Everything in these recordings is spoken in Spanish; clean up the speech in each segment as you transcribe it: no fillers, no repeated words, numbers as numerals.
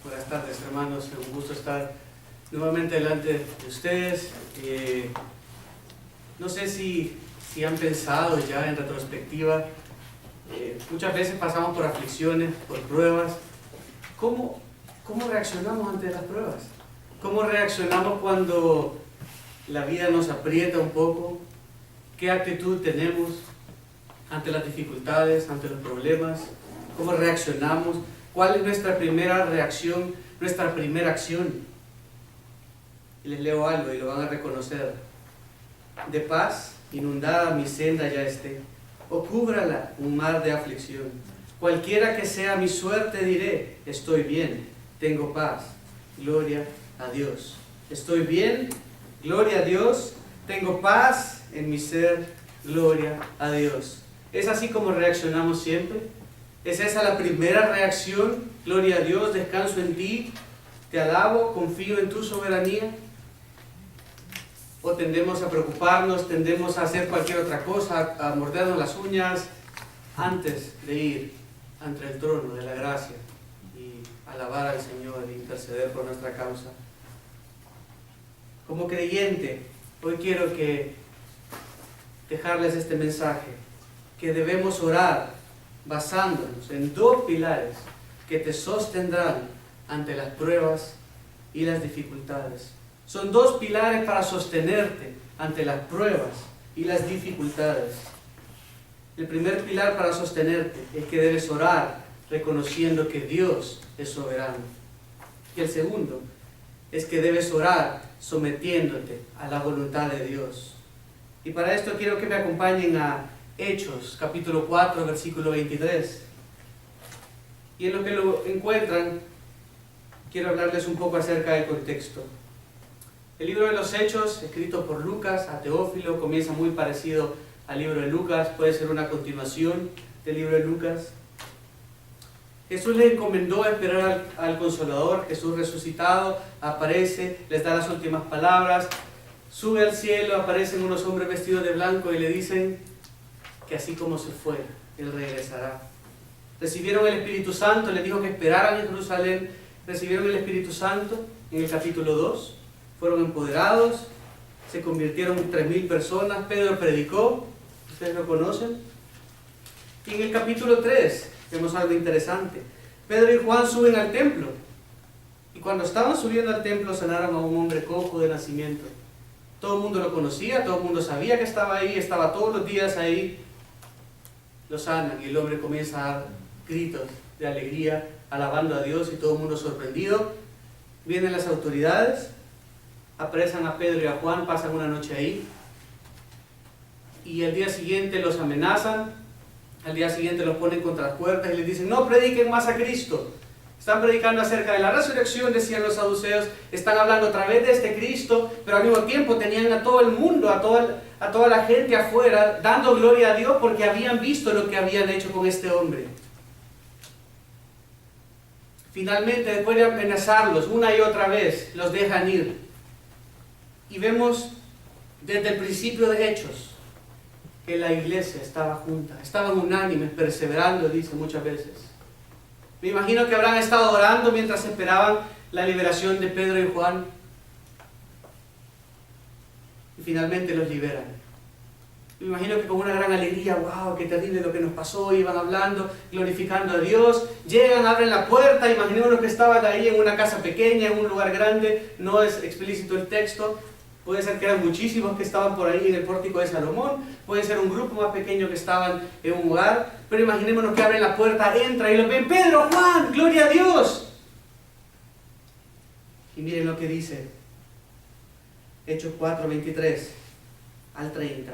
Buenas tardes, hermanos. Es un gusto estar nuevamente delante de ustedes. No sé si han pensado ya en retrospectiva, muchas veces pasamos por aflicciones, por pruebas. ¿Cómo reaccionamos ante las pruebas? ¿Cómo reaccionamos cuando la vida nos aprieta un poco? ¿Qué actitud tenemos ante las dificultades, ante los problemas? ¿Cómo reaccionamos? ¿Cuál es nuestra primera reacción, nuestra primera acción? Y les leo algo y lo van a reconocer. De paz, inundada mi senda ya esté, o cúbrala un mar de aflicción. Cualquiera que sea mi suerte diré, estoy bien, tengo paz, gloria a Dios. Estoy bien, gloria a Dios, tengo paz en mi ser, gloria a Dios. ¿Es así como reaccionamos siempre? ¿Es esa la primera reacción? Gloria a Dios, descanso en ti, te alabo, confío en tu soberanía. ¿O tendemos a preocuparnos, tendemos a hacer cualquier otra cosa, a mordernos las uñas antes de ir ante el trono de la gracia y alabar al Señor e interceder por nuestra causa? Como creyente, hoy quiero dejarles este mensaje, que debemos orar basándonos en dos pilares que te sostendrán ante las pruebas y las dificultades. Son dos pilares para sostenerte ante las pruebas y las dificultades. El primer pilar para sostenerte es que debes orar reconociendo que Dios es soberano. Y el segundo es que debes orar sometiéndote a la voluntad de Dios. Y para esto quiero que me acompañen a Hechos, capítulo 4, versículo 23. Y en lo que lo encuentran, quiero hablarles un poco acerca del contexto. El libro de los Hechos, escrito por Lucas a Teófilo, comienza muy parecido al libro de Lucas, puede ser una continuación del libro de Lucas. Jesús les encomendó esperar al Consolador. Jesús resucitado aparece, les da las últimas palabras, sube al cielo, aparecen unos hombres vestidos de blanco y le dicen que así como se fue, Él regresará. Recibieron el Espíritu Santo, les dijo que esperaran en Jerusalén, recibieron el Espíritu Santo en el capítulo 2, fueron empoderados, se convirtieron en 3.000 personas, Pedro predicó, ustedes lo conocen. Y en el capítulo 3 vemos algo interesante. Pedro y Juan suben al templo, y cuando estaban subiendo al templo sanaron a un hombre cojo de nacimiento. Todo el mundo lo conocía, todo el mundo sabía que estaba ahí, estaba todos los días ahí. Lo sanan y el hombre comienza a dar gritos de alegría, alabando a Dios y todo el mundo sorprendido. Vienen las autoridades, apresan a Pedro y a Juan, pasan una noche ahí y al día siguiente los amenazan, al día siguiente los ponen contra las puertas y les dicen: no prediquen más a Cristo. Están predicando acerca de la resurrección, decían los saduceos, están hablando otra vez de este Cristo, pero al mismo tiempo tenían a todo el mundo, a toda la gente afuera, dando gloria a Dios porque habían visto lo que habían hecho con este hombre. Finalmente, después de amenazarlos una y otra vez, los dejan ir. Y vemos desde el principio de Hechos que la iglesia estaba junta, estaban unánimes, perseverando, dice muchas veces. Me imagino que habrán estado orando mientras esperaban la liberación de Pedro y Juan. Y finalmente los liberan. Me imagino que con una gran alegría, wow, qué terrible lo que nos pasó, iban hablando, glorificando a Dios. Llegan, abren la puerta, imaginémonos que estaban ahí en una casa pequeña, en un lugar grande, no es explícito el texto. Puede ser que eran muchísimos que estaban por ahí en el pórtico de Salomón, puede ser un grupo más pequeño que estaban en un lugar, pero imaginémonos que abren la puerta, entra y los ven: Pedro, Juan, gloria a Dios. Y miren lo que dice Hechos 4, 23 al 30.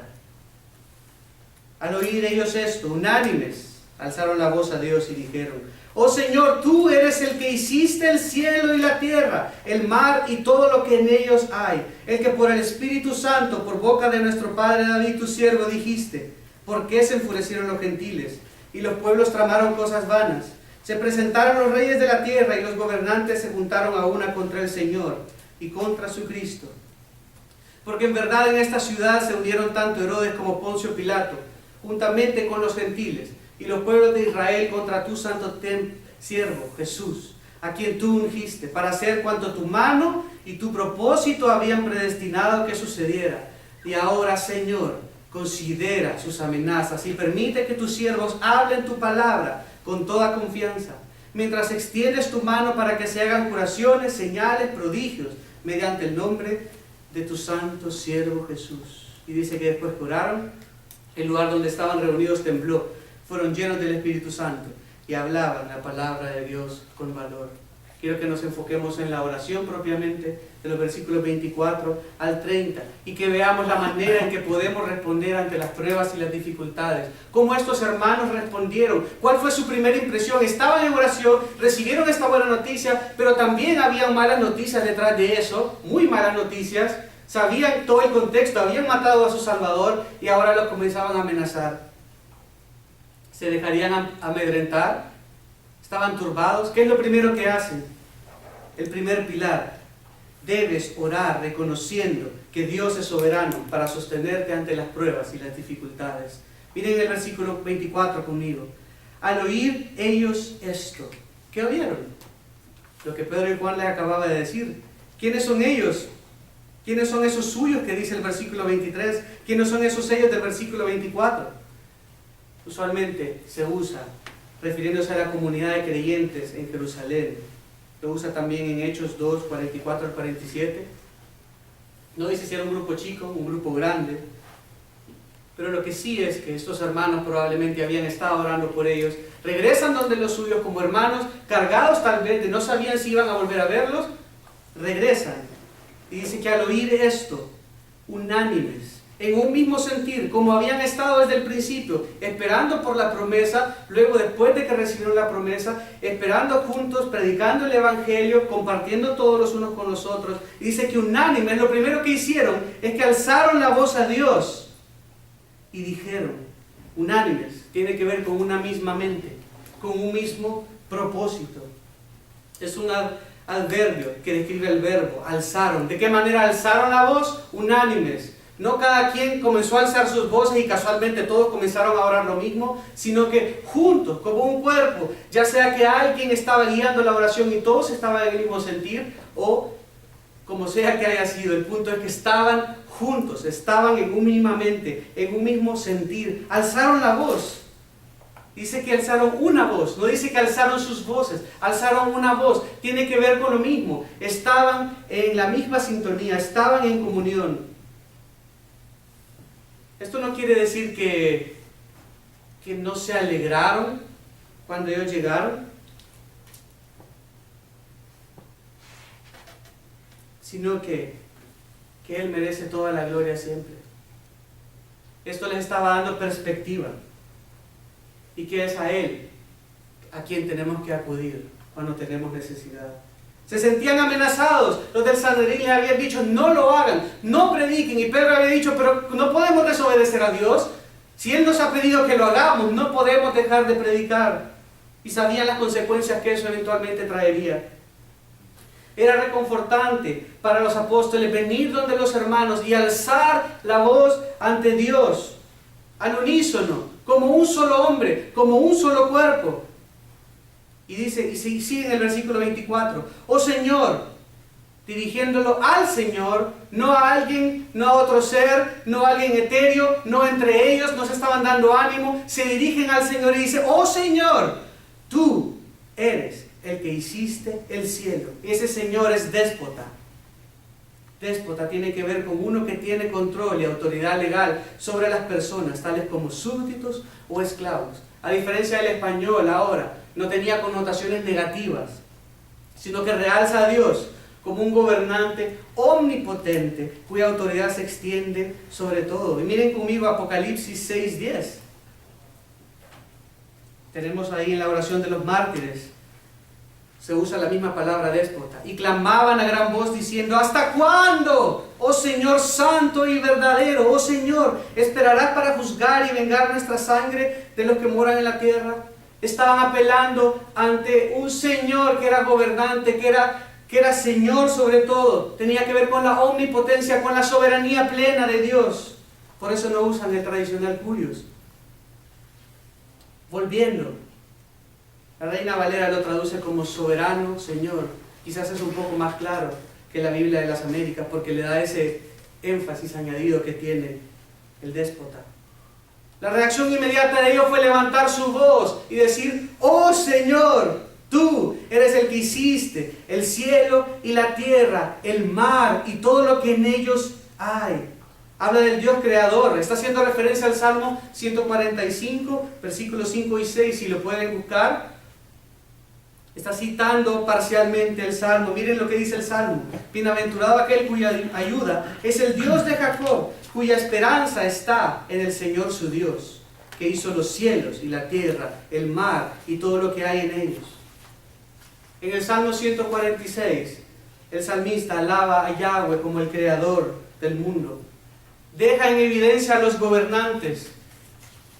Al oír ellos esto, unánimes, alzaron la voz a Dios y dijeron: oh Señor, tú eres el que hiciste el cielo y la tierra, el mar y todo lo que en ellos hay, el que por el Espíritu Santo, por boca de nuestro padre David, tu siervo, dijiste: ¿por qué se enfurecieron los gentiles y los pueblos tramaron cosas vanas? Se presentaron los reyes de la tierra y los gobernantes se juntaron a una contra el Señor y contra su Cristo. Porque en verdad en esta ciudad se unieron tanto Herodes como Poncio Pilato, juntamente con los gentiles y los pueblos de Israel, contra tu santo siervo Jesús, a quien tú ungiste, para hacer cuanto tu mano y tu propósito habían predestinado que sucediera. Y ahora, Señor, considera sus amenazas y permite que tus siervos hablen tu palabra con toda confianza, mientras extiendes tu mano para que se hagan curaciones, señales, prodigios, mediante el nombre de tu santo siervo Jesús. Y dice que después que oraron, el lugar donde estaban reunidos tembló, fueron llenos del Espíritu Santo y hablaban la palabra de Dios con valor. Quiero que nos enfoquemos en la oración propiamente, de los versículos 24 al 30, y que veamos la manera en que podemos responder ante las pruebas y las dificultades. Cómo estos hermanos respondieron, cuál fue su primera impresión. Estaban en oración, recibieron esta buena noticia, pero también había malas noticias detrás de eso, muy malas noticias. Sabían todo el contexto, habían matado a su Salvador y ahora lo comenzaban a amenazar. ¿Se dejarían amedrentar? ¿Estaban turbados? ¿Qué es lo primero que hacen? El primer pilar: debes orar reconociendo que Dios es soberano para sostenerte ante las pruebas y las dificultades. Miren el versículo 24 conmigo. Al oír ellos esto, ¿qué oyeron? Lo que Pedro y Juan les acababa de decir. ¿Quiénes son ellos? ¿Quiénes son esos suyos que dice el versículo 23? ¿Quiénes son esos ellos del versículo 24? Usualmente se usa refiriéndose a la comunidad de creyentes en Jerusalén. Lo usa también en Hechos 2, 44 al 47. No dice si era un grupo chico, un grupo grande, pero lo que sí es que estos hermanos probablemente habían estado orando por ellos. Regresan donde los suyos como hermanos, cargados tal vez de no sabían si iban a volver a verlos. Regresan y dice que al oír esto, unánimes, en un mismo sentir, como habían estado desde el principio, esperando por la promesa, luego después de que recibieron la promesa, esperando juntos, predicando el Evangelio, compartiendo todos los unos con los otros. Y dice que unánimes, lo primero que hicieron es que alzaron la voz a Dios y dijeron, unánimes, tiene que ver con una misma mente, con un mismo propósito. Es un adverbio que describe el verbo, alzaron. ¿De qué manera alzaron la voz? Unánimes. No cada quien comenzó a alzar sus voces y casualmente todos comenzaron a orar lo mismo, sino que juntos, como un cuerpo, ya sea que alguien estaba guiando la oración y todos estaban en el mismo sentir, o como sea que haya sido, el punto es que estaban juntos, estaban en una misma mente, en un mismo sentir, alzaron la voz. Dice que alzaron una voz, no dice que alzaron sus voces, alzaron una voz, tiene que ver con lo mismo, estaban en la misma sintonía, estaban en comunión. Esto no quiere decir que no se alegraron cuando ellos llegaron, sino que Él merece toda la gloria siempre. Esto les estaba dando perspectiva, y que es a Él a quien tenemos que acudir cuando tenemos necesidad. Se sentían amenazados. Los del Sanedrín les habían dicho, no lo hagan, no prediquen. Y Pedro había dicho, pero no podemos desobedecer a Dios. Si Él nos ha pedido que lo hagamos, no podemos dejar de predicar. Y sabían las consecuencias que eso eventualmente traería. Era reconfortante para los apóstoles venir donde los hermanos y alzar la voz ante Dios, al unísono, como un solo hombre, como un solo cuerpo. Y dice, y sigue en el versículo 24, oh Señor, dirigiéndolo al Señor, no a alguien, no a otro ser, no a alguien etéreo, no entre ellos, no se estaban dando ánimo, se dirigen al Señor y dice, oh Señor, tú eres el que hiciste el cielo. Y ese Señor es déspota. Déspota tiene que ver con uno que tiene control y autoridad legal sobre las personas, tales como súbditos o esclavos. A diferencia del español ahora, no tenía connotaciones negativas, sino que realza a Dios como un gobernante omnipotente cuya autoridad se extiende sobre todo. Y miren conmigo Apocalipsis 6:10. Tenemos ahí en la oración de los mártires, se usa la misma palabra déspota. Y clamaban a gran voz diciendo, ¿hasta cuándo, oh Señor santo y verdadero? Oh Señor, ¿esperarás para juzgar y vengar nuestra sangre de los que moran en la tierra? Estaban apelando ante un Señor que era gobernante, que era Señor sobre todo. Tenía que ver con la omnipotencia, con la soberanía plena de Dios. Por eso no usan el tradicional curios. Volviendo, La Reina Valera lo traduce como soberano Señor. Quizás es un poco más claro que la Biblia de las Américas, porque le da ese énfasis añadido que tiene el déspota. La reacción inmediata de ellos fue levantar su voz y decir: oh Señor, tú eres el que hiciste el cielo y la tierra, el mar y todo lo que en ellos hay. Habla del Dios creador. Está haciendo referencia al Salmo 145, versículos 5 y 6, si lo pueden buscar. Está citando parcialmente el Salmo. Miren lo que dice el Salmo: bienaventurado aquel cuya ayuda es el Dios de Jacob, cuya esperanza está en el Señor su Dios, que hizo los cielos y la tierra, el mar y todo lo que hay en ellos. En el Salmo 146, el salmista alaba a Yahweh como el creador del mundo. Deja en evidencia a los gobernantes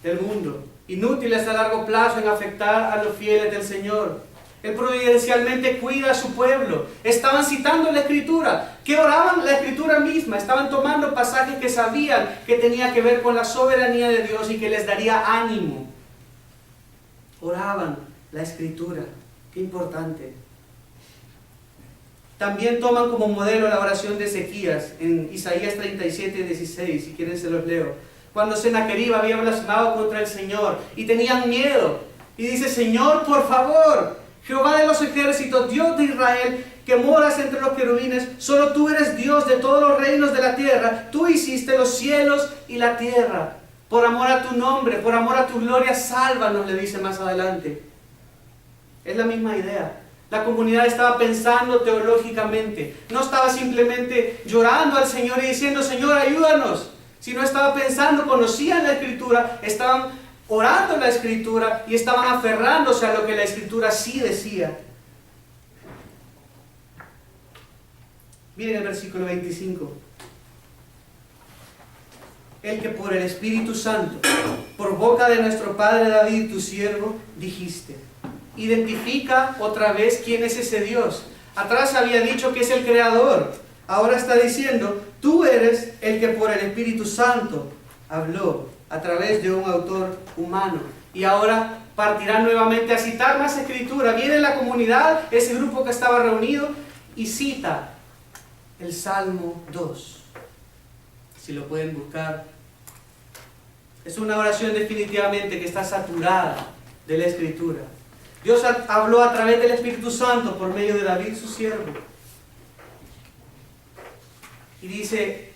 del mundo, inútiles a largo plazo en afectar a los fieles del Señor. Él providencialmente cuida a su pueblo. Estaban citando la Escritura. ¿Qué oraban? La Escritura misma. Estaban tomando pasajes que sabían que tenía que ver con la soberanía de Dios y que les daría ánimo. Oraban la Escritura. Qué importante. También toman como modelo la oración de Ezequías en Isaías 37, 16. Si quieren se los leo. Cuando Sennacherib había blasfemado contra el Señor y tenían miedo. Y dice: Señor, por favor, Jehová de los ejércitos, Dios de Israel, que moras entre los querubines, solo tú eres Dios de todos los reinos de la tierra. Tú hiciste los cielos y la tierra. Por amor a tu nombre, por amor a tu gloria, sálvanos, le dice más adelante. Es la misma idea. La comunidad estaba pensando teológicamente. No estaba simplemente llorando al Señor y diciendo: Señor, ayúdanos. Sino estaba pensando, conocían la Escritura, estaban orando la Escritura y estaban aferrándose a lo que la Escritura sí decía. Miren el versículo 25. El que por el Espíritu Santo, por boca de nuestro Padre David, tu siervo, dijiste. Identifica otra vez quién es ese Dios. Atrás había dicho que es el Creador. Ahora está diciendo: tú eres el que por el Espíritu Santo habló a través de un autor humano. Y ahora partirá nuevamente a citar más Escritura. Viene la comunidad, ese grupo que estaba reunido, y cita el Salmo 2. Si lo pueden buscar. Es una oración definitivamente que está saturada de la Escritura. Dios habló a través del Espíritu Santo por medio de David, su siervo. Y dice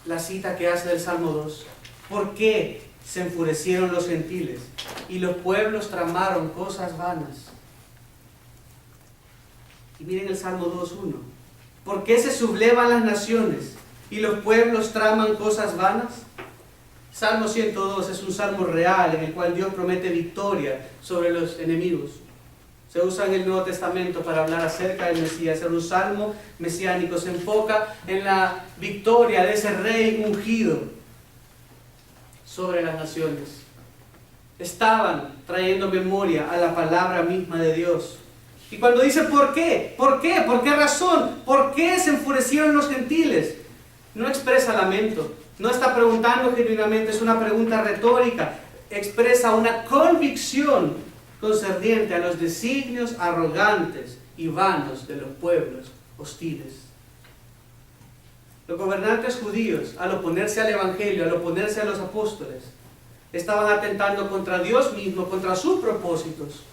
la cita que hace del Salmo 2: ¿por qué se enfurecieron los gentiles y los pueblos tramaron cosas vanas? Y miren el Salmo 2.1: ¿por qué se sublevan las naciones y los pueblos traman cosas vanas? Salmo 102 es un salmo real en el cual Dios promete victoria sobre los enemigos. Se usa en el Nuevo Testamento para hablar acerca del Mesías. Es un salmo mesiánico. Se enfoca en la victoria de ese rey ungido sobre las naciones. Estaban trayendo memoria a la palabra misma de Dios. Y cuando dice ¿por qué? ¿Por qué? ¿Por qué razón? ¿Por qué se enfurecieron los gentiles? No expresa lamento. No está preguntando genuinamente, es una pregunta retórica. Expresa una convicción concerniente a los designios arrogantes y vanos de los pueblos hostiles. Los gobernantes judíos, al oponerse al Evangelio, al oponerse a los apóstoles, estaban atentando contra Dios mismo, contra sus propósitos.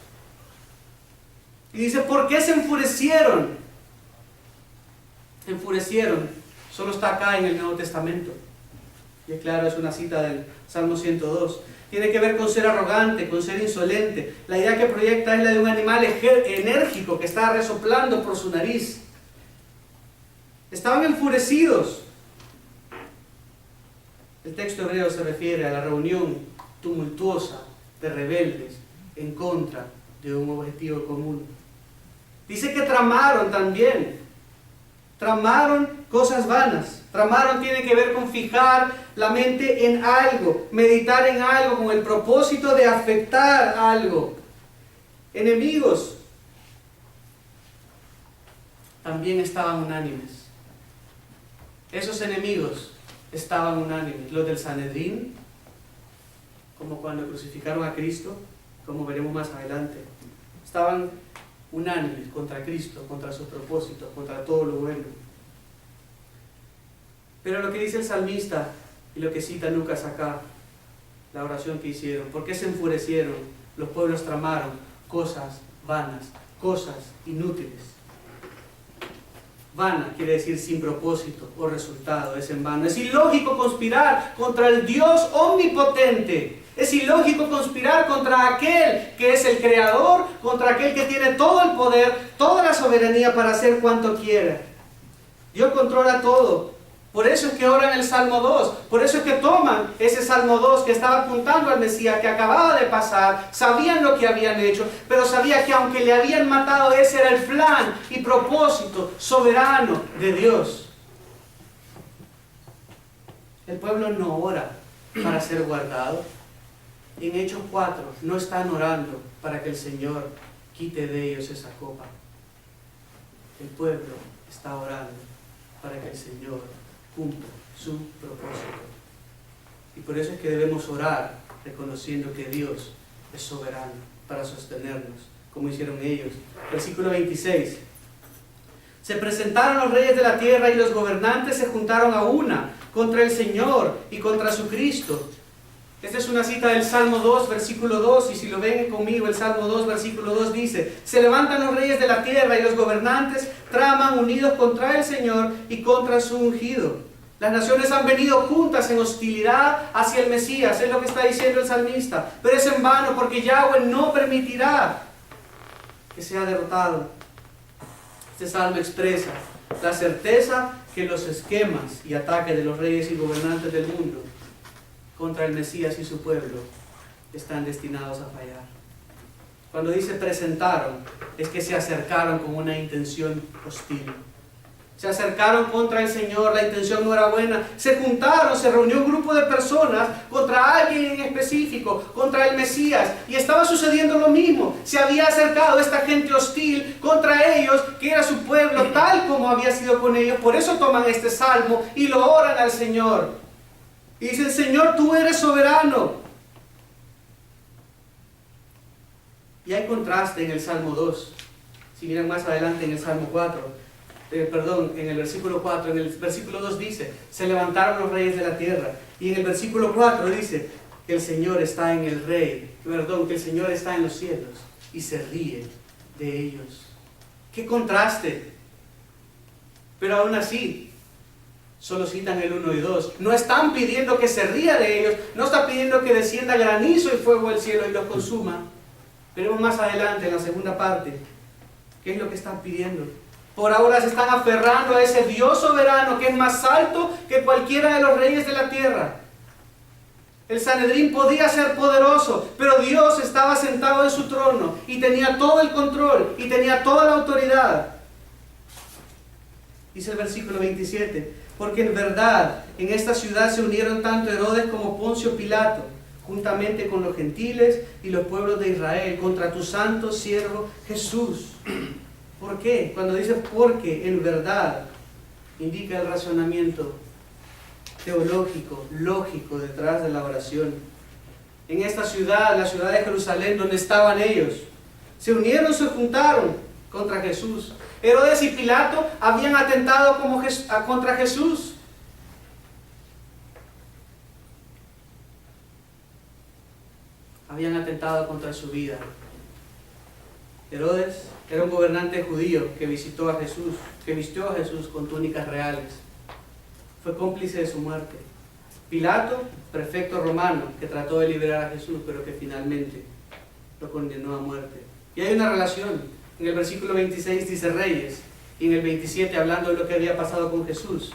Y dice, ¿por qué se enfurecieron? Enfurecieron, solo está acá en el Nuevo Testamento. Y claro, es una cita del Salmo 102. Tiene que ver con ser arrogante, con ser insolente. La idea que proyecta es la de un animal enérgico que está resoplando por su nariz. Estaban enfurecidos. El texto hebreo se refiere a la reunión tumultuosa de rebeldes en contra de un objetivo común. Dice que tramaron también. Tramaron cosas vanas. Tramaron tiene que ver con fijar la mente en algo, meditar en algo con el propósito de afectar algo. Enemigos también estaban unánimes. Esos enemigos estaban unánimes. Los del Sanedrín, como cuando crucificaron a Cristo, como veremos más adelante. estaban unánimes contra Cristo, contra sus propósitos, contra todo lo bueno. Pero lo que dice el salmista y lo que cita Lucas acá, la oración que hicieron, ¿por qué se enfurecieron? Los pueblos tramaron cosas vanas, cosas inútiles. Vana quiere decir sin propósito o resultado, es en vano. Es ilógico conspirar contra el Dios omnipotente. Es ilógico conspirar contra aquel que es el creador, contra aquel que tiene todo el poder, toda la soberanía para hacer cuanto quiera. Dios controla todo. Por eso es que oran el Salmo 2, por eso es que toman ese Salmo 2 que estaba apuntando al Mesías, que acababa de pasar, sabían lo que habían hecho, pero sabían que aunque le habían matado, ese era el plan y propósito soberano de Dios. El pueblo no ora para ser guardado. En Hechos 4 no están orando para que el Señor quite de ellos esa copa. El pueblo está orando para que el Señor cumpla su propósito. Y por eso es que debemos orar reconociendo que Dios es soberano para sostenernos, como hicieron ellos. Versículo 26. Se presentaron los reyes de la tierra y los gobernantes se juntaron a una contra el Señor y contra su Cristo. Esta es una cita del Salmo 2, versículo 2, y si lo ven conmigo, el Salmo 2, versículo 2 dice: se levantan los reyes de la tierra y los gobernantes traman unidos contra el Señor y contra su ungido. Las naciones han venido juntas en hostilidad hacia el Mesías, es lo que está diciendo el salmista, pero es en vano porque Yahweh no permitirá que sea derrotado. Este salmo expresa la certeza que los esquemas y ataques de los reyes y gobernantes del mundo contra el Mesías y su pueblo están destinados a fallar. Cuando dice presentaron, es que se acercaron con una intención hostil. Se acercaron contra el Señor, la intención no era buena. Se juntaron, se reunió un grupo de personas contra alguien en específico, contra el Mesías. Y estaba sucediendo lo mismo. Se había acercado esta gente hostil contra ellos, que era su pueblo, tal como había sido con ellos. Por eso toman este salmo y lo oran al Señor. Y dicen: Señor, tú eres soberano. Y hay contraste en el Salmo 2. Si miran más adelante en el Salmo 4, en el versículo 4, en el versículo 2 dice: se levantaron los reyes de la tierra. Y en el versículo 4 dice que el Señor está en el rey, que el Señor está en los cielos y se ríe de ellos. ¡Qué contraste! Pero aún así, solo citan el 1 y 2. No están pidiendo que se ría de ellos, no están pidiendo que descienda granizo y fuego del cielo y los consuma. Veremos más adelante en la segunda parte qué es lo que están pidiendo. Por ahora se están aferrando a ese Dios soberano que es más alto que cualquiera de los reyes de la tierra. El Sanedrín podía ser poderoso, pero Dios estaba sentado en su trono y tenía todo el control y tenía toda la autoridad. Dice el versículo 27: porque en verdad en esta ciudad se unieron tanto Herodes como Poncio Pilato, juntamente con los gentiles y los pueblos de Israel, contra tu santo siervo Jesús. ¿Por qué? Cuando dice porque en verdad, indica el razonamiento teológico, lógico detrás de la oración. En esta ciudad, la ciudad de Jerusalén, donde estaban ellos, se unieron, se juntaron contra Jesús. Herodes y Pilato habían atentado contra Jesús. Habían atentado contra su vida. Herodes era un gobernante judío que visitó a Jesús, que vistió a Jesús con túnicas reales. Fue cómplice de su muerte. Pilato, prefecto romano, que trató de liberar a Jesús, pero que finalmente lo condenó a muerte. Y hay una relación. En el versículo 26 dice reyes, y en el 27, hablando de lo que había pasado con Jesús,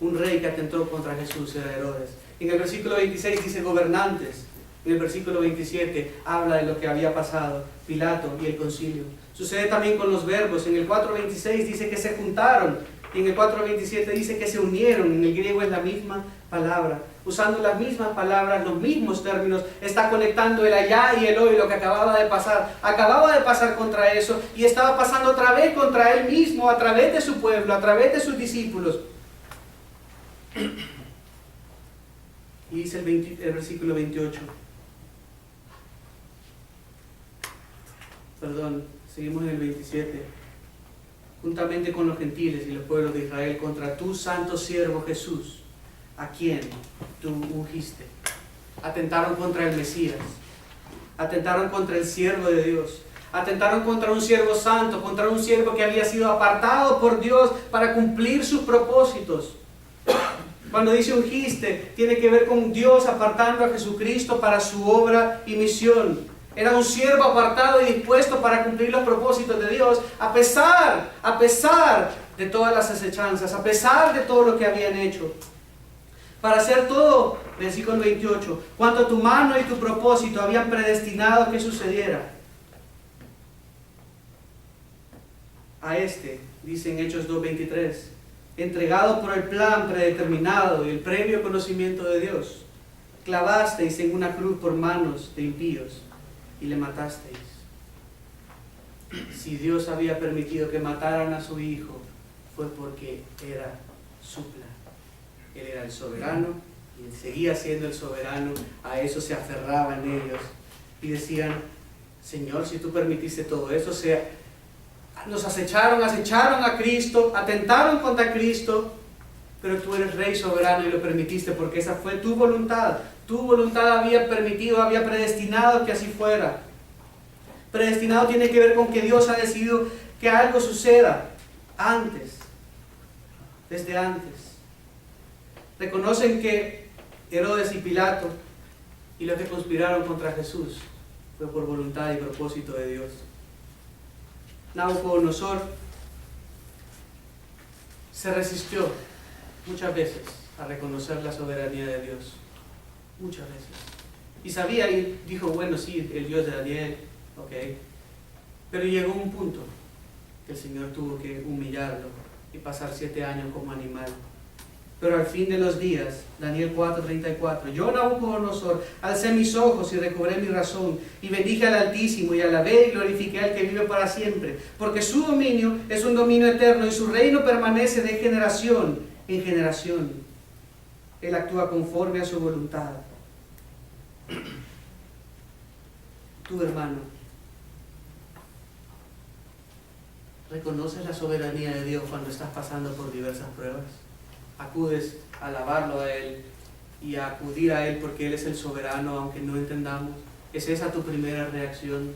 un rey que atentó contra Jesús era Herodes. En el versículo 26 dice gobernantes. En el versículo 27 habla de lo que había pasado, Pilato y el concilio. Sucede también con los verbos. En el 4.26 dice que se juntaron, y en el 4.27 dice que se unieron. En el griego es la misma palabra, usando las mismas palabras, los mismos términos. Está conectando el allá y el hoy, lo que acababa de pasar contra eso, y estaba pasando otra vez contra él mismo, a través de su pueblo, a través de sus discípulos. Y dice el versículo 28: seguimos en el 27. Juntamente con los gentiles y los pueblos de Israel, contra tu santo siervo Jesús, a quien tú ungiste. Atentaron contra el Mesías, atentaron contra el siervo de Dios, atentaron contra un siervo santo, contra un siervo que había sido apartado por Dios para cumplir sus propósitos. Cuando dice ungiste, tiene que ver con Dios apartando a Jesucristo para su obra y misión. Era un siervo apartado y dispuesto para cumplir los propósitos de Dios, a pesar de todas las acechanzas, a pesar de todo lo que habían hecho. Para hacer todo, versículo 28, cuanto tu mano y tu propósito habían predestinado que sucediera. A este, dice en Hechos 2:23, entregado por el plan predeterminado y el previo conocimiento de Dios, clavasteis en una cruz por manos de impíos y le matasteis. Si Dios había permitido que mataran a su hijo, fue porque era su plan. Él era el soberano y él seguía siendo el soberano. A eso se aferraban ellos y decían: Señor, si tú permitiste todo eso, nos acecharon a Cristo, atentaron contra Cristo, pero tú eres Rey soberano y lo permitiste porque esa fue tu voluntad. Tu voluntad había permitido, había predestinado que así fuera. Predestinado tiene que ver con que Dios ha decidido que algo suceda antes, desde antes. Reconocen que Herodes y Pilato y los que conspiraron contra Jesús fue por voluntad y propósito de Dios. Nabucodonosor se resistió muchas veces a reconocer la soberanía de Dios. Muchas veces. Y sabía y dijo: bueno, sí, el Dios de Daniel, ok. Pero llegó un punto que el Señor tuvo que humillarlo y pasar 7 años como animal. Pero al fin de los días, Daniel 4:34, yo, Nabucodonosor, alcé mis ojos y recobré mi razón, y bendije al Altísimo, y alabé y glorifiqué al que vive para siempre, porque su dominio es un dominio eterno, y su reino permanece de generación en generación. Él actúa conforme a su voluntad. Tu hermano, ¿reconoces la soberanía de Dios cuando estás pasando por diversas pruebas? Acudes a alabarlo a Él y a acudir a Él porque Él es el soberano, aunque no entendamos. ¿Es esa tu primera reacción?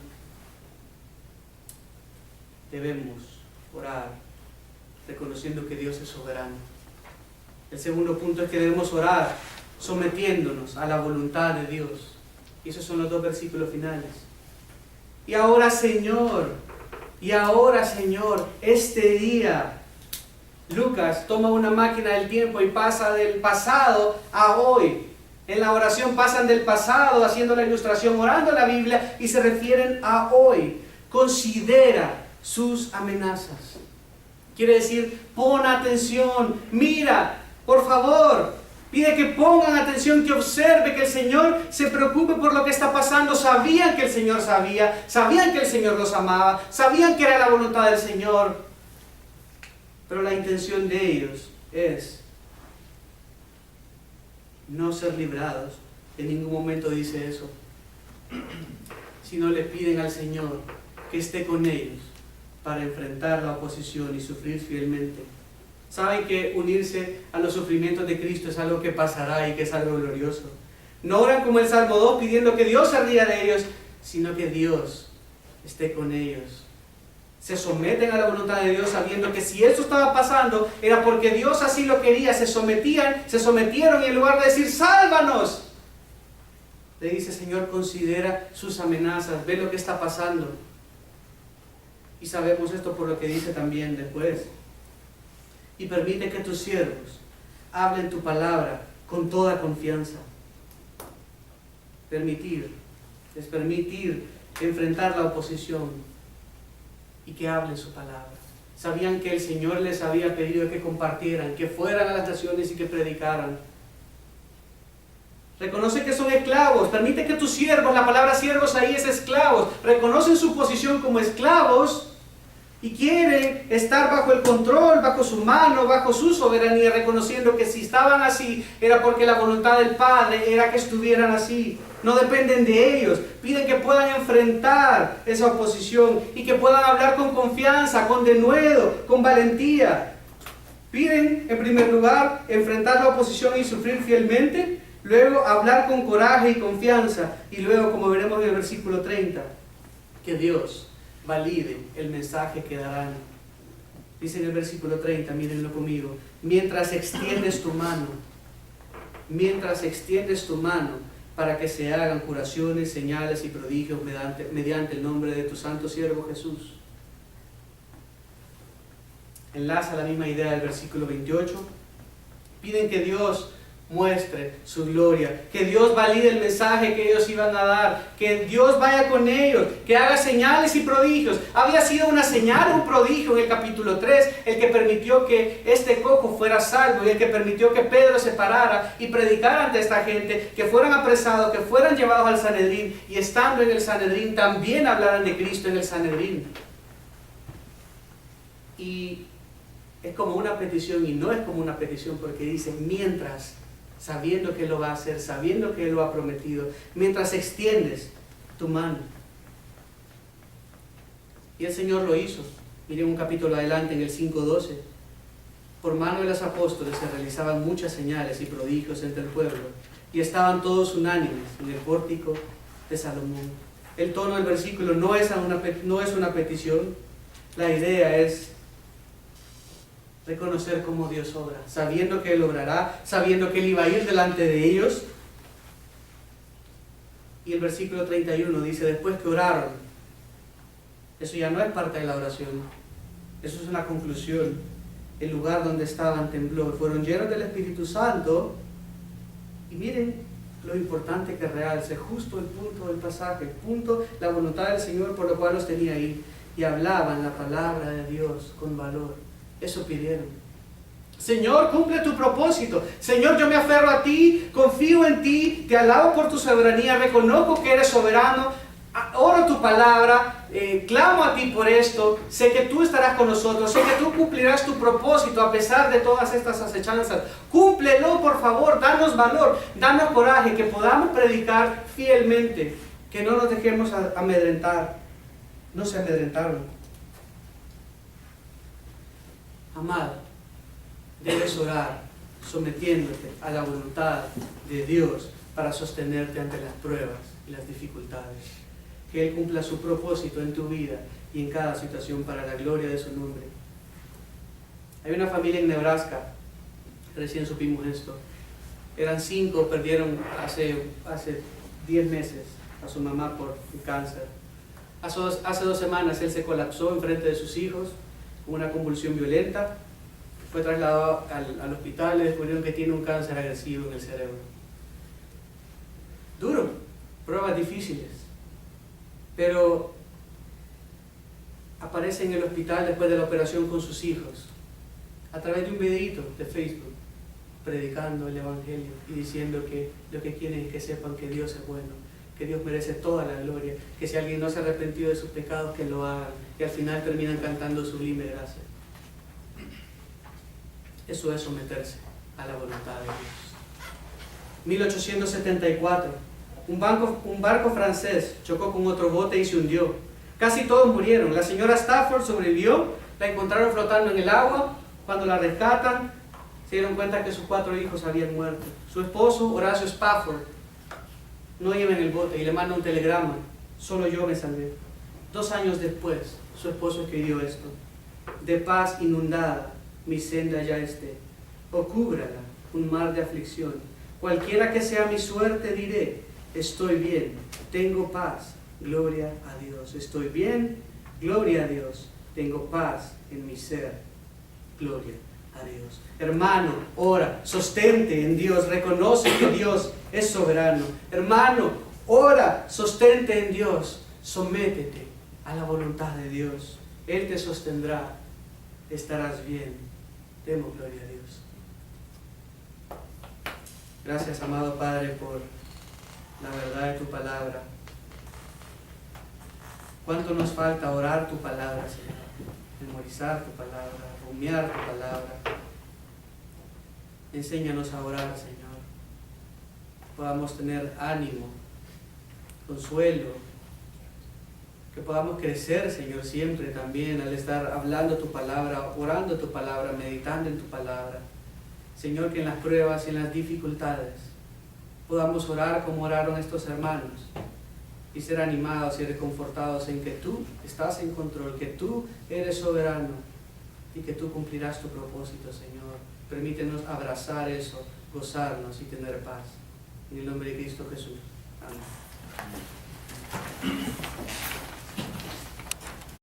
Debemos orar reconociendo que Dios es soberano. El segundo punto es que debemos orar sometiéndonos a la voluntad de Dios. Y esos son los 2 versículos finales. Y ahora, Señor, este día, Lucas toma una máquina del tiempo y pasa del pasado a hoy. En la oración pasan del pasado, haciendo la ilustración, orando la Biblia, y se refieren a hoy. Considera sus amenazas. Quiere decir, pon atención, mira, por favor. Pide que pongan atención, que observe, que el Señor se preocupe por lo que está pasando. Sabían que el Señor sabían que el Señor los amaba, sabían que era la voluntad del Señor. Pero la intención de ellos es no ser librados. En ningún momento dice eso. Sino le piden al Señor que esté con ellos para enfrentar la oposición y sufrir fielmente. Saben que unirse a los sufrimientos de Cristo es algo que pasará y que es algo glorioso. No oran como el Salmo 2 pidiendo que Dios se ría de ellos, sino que Dios esté con ellos. Se someten a la voluntad de Dios sabiendo que si eso estaba pasando era porque Dios así lo quería. Se sometieron y en lugar de decir sálvanos, le dice: Señor, considera sus amenazas, ve lo que está pasando. Y sabemos esto por lo que dice también después: y permite que tus siervos hablen tu palabra con toda confianza. Permitir enfrentar la oposición y que hablen su palabra. Sabían que el Señor les había pedido que compartieran, que fueran a las naciones y que predicaran. Reconoce que son esclavos. Permite que tus siervos, la palabra siervos ahí es esclavos, reconocen su posición como esclavos y quieren estar bajo el control, bajo su mano, bajo su soberanía, reconociendo que si estaban así era porque la voluntad del Padre era que estuvieran así. no dependen de ellos. Piden que puedan enfrentar esa oposición y que puedan hablar con confianza, con denuedo, con valentía. Piden, en primer lugar, enfrentar la oposición y sufrir fielmente. Luego, hablar con coraje y confianza. Y luego, como veremos en el versículo 30, que Dios valide el mensaje que darán. Dice en el versículo 30, mírenlo conmigo: mientras extiendes tu mano para que se hagan curaciones, señales y prodigios mediante el nombre de tu santo siervo Jesús. Enlaza la misma idea del versículo 28. Piden que Dios muestre su gloria, que Dios valide el mensaje que ellos iban a dar, que Dios vaya con ellos, que haga señales y prodigios. Había sido una señal, un prodigio en el capítulo 3, el que permitió que este cojo fuera salvo y el que permitió que Pedro se parara y predicara ante esta gente, que fueran apresados, que fueran llevados al Sanedrín y estando en el Sanedrín también hablaran de Cristo en el Sanedrín. Y es como una petición y no es como una petición, porque dice mientras, sabiendo que Él lo va a hacer, sabiendo que Él lo ha prometido, mientras extiendes tu mano. Y el Señor lo hizo. Miren un capítulo adelante, en el 5:12. Por mano de los apóstoles se realizaban muchas señales y prodigios entre el pueblo, y estaban todos unánimes en el pórtico de Salomón. El tono del versículo no es una petición. La idea es reconocer cómo Dios obra, sabiendo que Él obrará, sabiendo que Él iba a ir delante de ellos. Y el versículo 31 dice: después que oraron, eso ya no es parte de la oración, eso es una conclusión. El lugar donde estaban tembló, fueron llenos del Espíritu Santo. Y miren lo importante que realce justo el punto del pasaje, el punto, la voluntad del Señor por lo cual los tenía ahí, y hablaban la palabra de Dios con valor. Eso pidieron. Señor, cumple tu propósito. Señor, yo me aferro a ti, confío en ti, te alabo por tu soberanía, reconozco que eres soberano, oro tu palabra, clamo a ti por esto, sé que tú estarás con nosotros, sé que tú cumplirás tu propósito a pesar de todas estas acechanzas. Cúmplelo, por favor, danos valor, danos coraje, que podamos predicar fielmente, que no nos dejemos amedrentar. No se amedrentaron. Amado, debes orar sometiéndote a la voluntad de Dios para sostenerte ante las pruebas y las dificultades. Que Él cumpla su propósito en tu vida y en cada situación para la gloria de su nombre. Hay una familia en Nebraska, recién supimos esto. Eran 5, perdieron hace 10 meses a su mamá por cáncer. Hace 2 semanas él se colapsó enfrente de sus hijos con una convulsión violenta, fue trasladado al hospital y descubrieron que tiene un cáncer agresivo en el cerebro. Duro, pruebas difíciles, pero aparece en el hospital después de la operación con sus hijos, a través de un videito de Facebook, predicando el Evangelio y diciendo que lo que quieren es que sepan que Dios es bueno, que Dios merece toda la gloria, que si alguien no se ha arrepentido de sus pecados, que lo hagan, y al final terminan cantando sublime gracia. Eso es someterse a la voluntad de Dios. 1874, un barco francés chocó con otro bote y se hundió. Casi todos murieron. La señora Stafford sobrevivió, la encontraron flotando en el agua. Cuando la rescatan, se dieron cuenta que sus 4 hijos habían muerto. Su esposo, Horacio Spafford, no iba en el bote y le manda un telegrama: solo yo me salvé. 2 años después, su esposo escribió esto: de paz inundada mi senda ya esté, o cúbrala un mar de aflicción. Cualquiera que sea mi suerte diré: estoy bien, tengo paz, gloria a Dios. Estoy bien, gloria a Dios, tengo paz en mi ser, gloria a Dios. Hermano, ora, sostente en Dios, reconoce que Dios es soberano. Hermano, ora, sostente en Dios, sométete a la voluntad de Dios. Él te sostendrá, estarás bien. Demos gloria a Dios. Gracias, amado Padre, por la verdad de tu palabra. ¿Cuánto nos falta orar tu palabra, Señor? Memorizar tu palabra, rumiar tu palabra. Enséñanos a orar, Señor. Podamos tener ánimo consuelo, que podamos crecer, Señor, siempre también al estar hablando tu palabra, orando tu palabra, meditando en tu palabra. Señor, que en las pruebas y en las dificultades podamos orar como oraron estos hermanos y ser animados y reconfortados en que tú estás en control, que tú eres soberano y que tú cumplirás tu propósito, Señor. Permítenos abrazar eso, gozarnos y tener paz. En el nombre de Cristo Jesús. Amén.